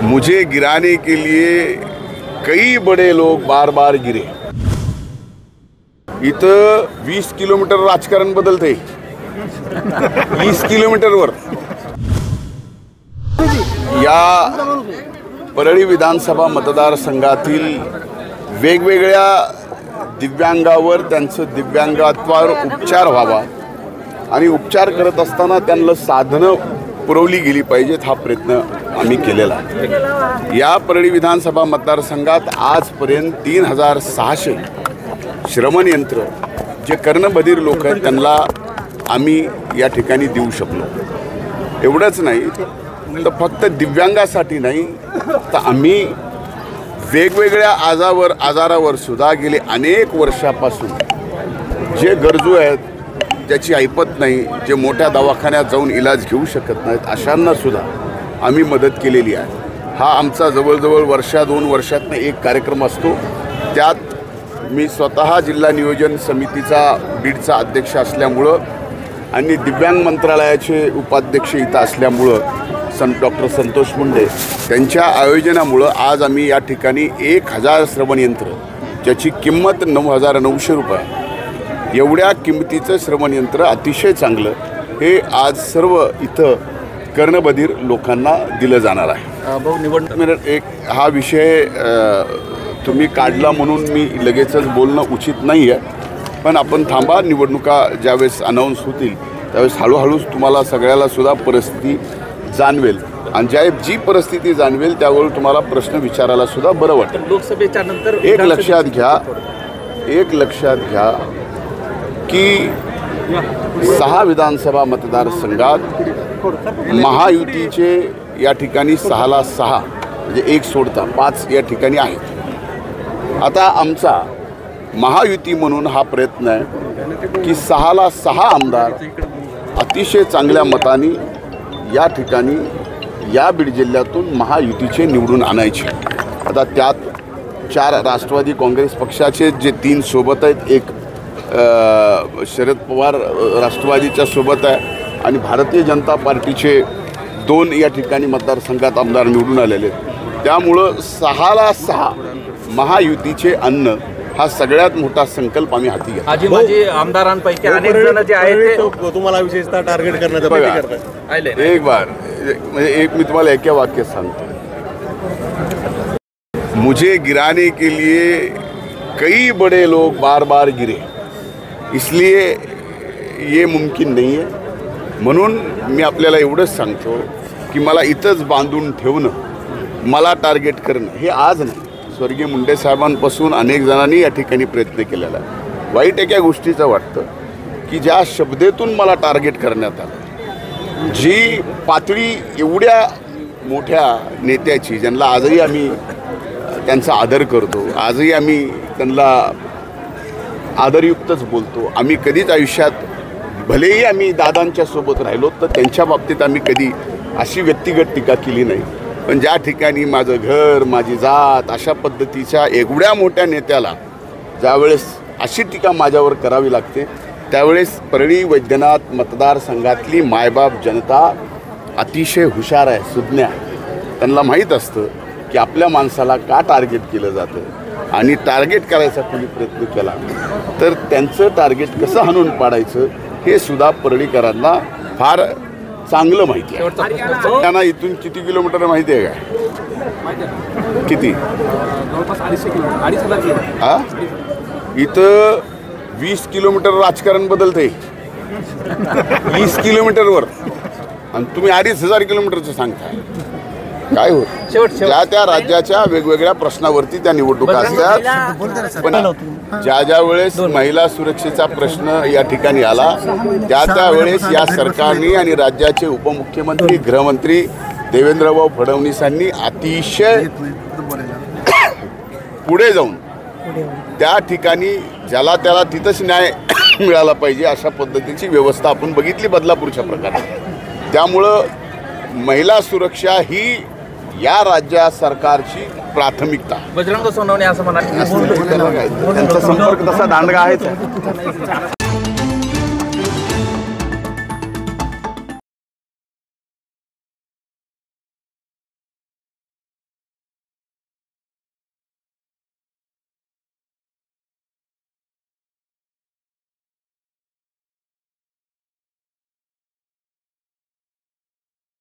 मुझे गिराने के लिए कई बड़े लोग बार बार गिरे। इथं 20 किलोमीटर राजकारण बदलते 20 किलोमीटरवर। या परळी विधानसभा मतदारसंघातील वेगवेगळ्या दिव्यांगावर त्यांचं दिव्यांगत्वावर उपचार व्हावा आणि उपचार करत असताना त्यांना साधनं पुरवली गेली पाहिजेत हा प्रयत्न आम्ही केलेला आहे। या परळी विधानसभा मतदारसंघात आजपर्यंत 3600 श्रवण यंत्र जे कर्णबधिर लोक आहेत त्यांना आम्ही या ठिकाणी देऊ शकलो। एवढंच नाही तर फक्त दिव्यांगासाठी नाही तर आम्ही वेगवेगळ्या आजारावर सुद्धा गेले अनेक वर्षापासून जे गरजू आहेत, ज्याची ऐपत नाही, जे मोठ्या दवाखान्यात जाऊन इलाज घेऊ शकत नाहीत, अशांना सुद्धा आम्ही मदत केलेली आहे। हा आमचा जवळजवळ वर्षा 2 वर्षातनं एक कार्यक्रम असतो। त्यात मी स्वतः जिल्हा नियोजन समितीचा बीडचा अध्यक्ष असल्यामुळं आणि दिव्यांग मंत्रालयाचे उपाध्यक्ष इथं असल्यामुळं डॉक्टर संतोष मुंडे त्यांच्या आयोजनामुळं आज आम्ही या ठिकाणी 1000 श्रवण यंत्र ज्याची किंमत 9900 रुपये, एवढ्या किमतीचं श्रवण यंत्र अतिशय चांगलं हे आज सर्व इथं कर्णबधिर लोकांना दिलं जाणार आहे। निवडणूक हा विषय तुम्ही काढला म्हणून मी लगेचच बोलणं उचित नाही आहे, पण आपण थांबा, निवडणुका ज्यावेळेस अनाऊन्स होतील त्यावेळेस हळूहळू तुम्हाला सगळ्याला सुद्धा परिस्थिती जाणवेल आणि जी परिस्थिती जाणवेल त्यावेळी तुम्हाला प्रश्न विचारायला सुद्धा बरं वाटेल। लोकसभेच्या नंतर एक लक्षात घ्या की 6 विधानसभा मतदारसंघात महायुतीचे या ठिकाणी 6ला 6 म्हणजे 1 सोडता 5 या ठिकाणी आहेत। आता आमचा महायुती म्हणून हा प्रयत्न आहे की 6ला 6 आमदार अतिशय चांगल्या मताने या ठिकाणी या बीड जिल्ह्यातून महायुतीचे निवडून आणायचे। आता त्यात 4 राष्ट्रवादी काँग्रेस पक्षाचे जे 3 सोबत आहेत, एक शरद पवार राष्ट्रवादीच्या सोबत आहे आणि भारतीय जनता पार्टीचे 2 या ठिकाणी मतदारसंघात आमदार निवडून आलेले आहेत। त्यामुळं 6ला 6 महायुतीचे अन्न हा सगळ्यात मोठा संकल्प आम्ही हाती घेतला। आजी माझी आमदारांपैकी अनेक जण जे आहेत ते तुम्हाला विशेषतः टार्गेट करण्याचा प्रयत्न करतात। एक मी तुम्हाला एक वाक्य सांगतो, मुझे गिराने के लिए कई बड़े लोग बार बार गिरे, इसलिए ये मुमकिन नहीं है। म्हणून मी आपल्याला एवढंच सांगतो की मला इथंच बांधून ठेवणं, मला टार्गेट करणं हे आज नाही, स्वर्गीय मुंडे साहेबांपासून अनेक जणांनी या ठिकाणी प्रयत्न केलेला आहे। वाईट एका गोष्टीचं वाटतं की ज्या शब्देतून मला टार्गेट करण्यात आलं, जी पातळी एवढ्या मोठ्या नेत्याची ज्यांना आजही आम्ही त्यांचा आदर करतो, आजही आम्ही त्यांना आदरयुक्तच बोलतो, आम्ही कधीच आयुष्यात भलेही आम्ही दादांच्या सोबत राहिलो तर त्यांच्या बाबतीत आम्ही कधी अशी व्यक्तिगत टीका केली नाही, पण ज्या ठिकाणी माझं घर, माझी जात अशा पद्धतीच्या एवढ्या मोठ्या नेत्याला ज्यावेळेस अशी टीका माझ्यावर करावी लागते त्यावेळेस परळी वैद्यनाथ मतदारसंघातली मायबाप जनता अतिशय हुशार आहे, सुज्ञ आहे। त्यांना माहीत असतं की आपल्या माणसाला का टार्गेट केलं जातं आणि टार्गेट करायचा कोणी प्रयत्न केला तर त्यांचं टार्गेट कसं हाणून पाडायचं हे सुद्धा परळीकरांना फार चांगलं माहिती आहे। त्यांना इथून किती किलोमीटर माहिती आहे का? किती? हा, इथं 20 किलोमीटर राजकारण बदलते 20 किलोमीटरवर आणि तुम्ही 2500 किलोमीटरचं सांगताय। काय होत त्या राज्याच्या वेगवेगळ्या प्रश्नावरती त्या निवडणुका असतात, पण ज्या वेळेस महिला सुरक्षेचा प्रश्न या ठिकाणी आला त्या वेळेस या सरकारने आणि राज्याचे उपमुख्यमंत्री गृहमंत्री देवेंद्रभाऊ फडणवीसांनी अतिशय पुढे जाऊन त्या ठिकाणी ज्याला त्याला तिथंच न्याय मिळाला पाहिजे अशा पद्धतीची व्यवस्था आपण बघितली बदलापूरच्या प्रकारे। त्यामुळं महिला सुरक्षा ही या राज्य सरकारची प्राथमिकता। बजरंग सोनवणे असं म्हणा, त्यांचा संपर्क तसा दांडगा आहे।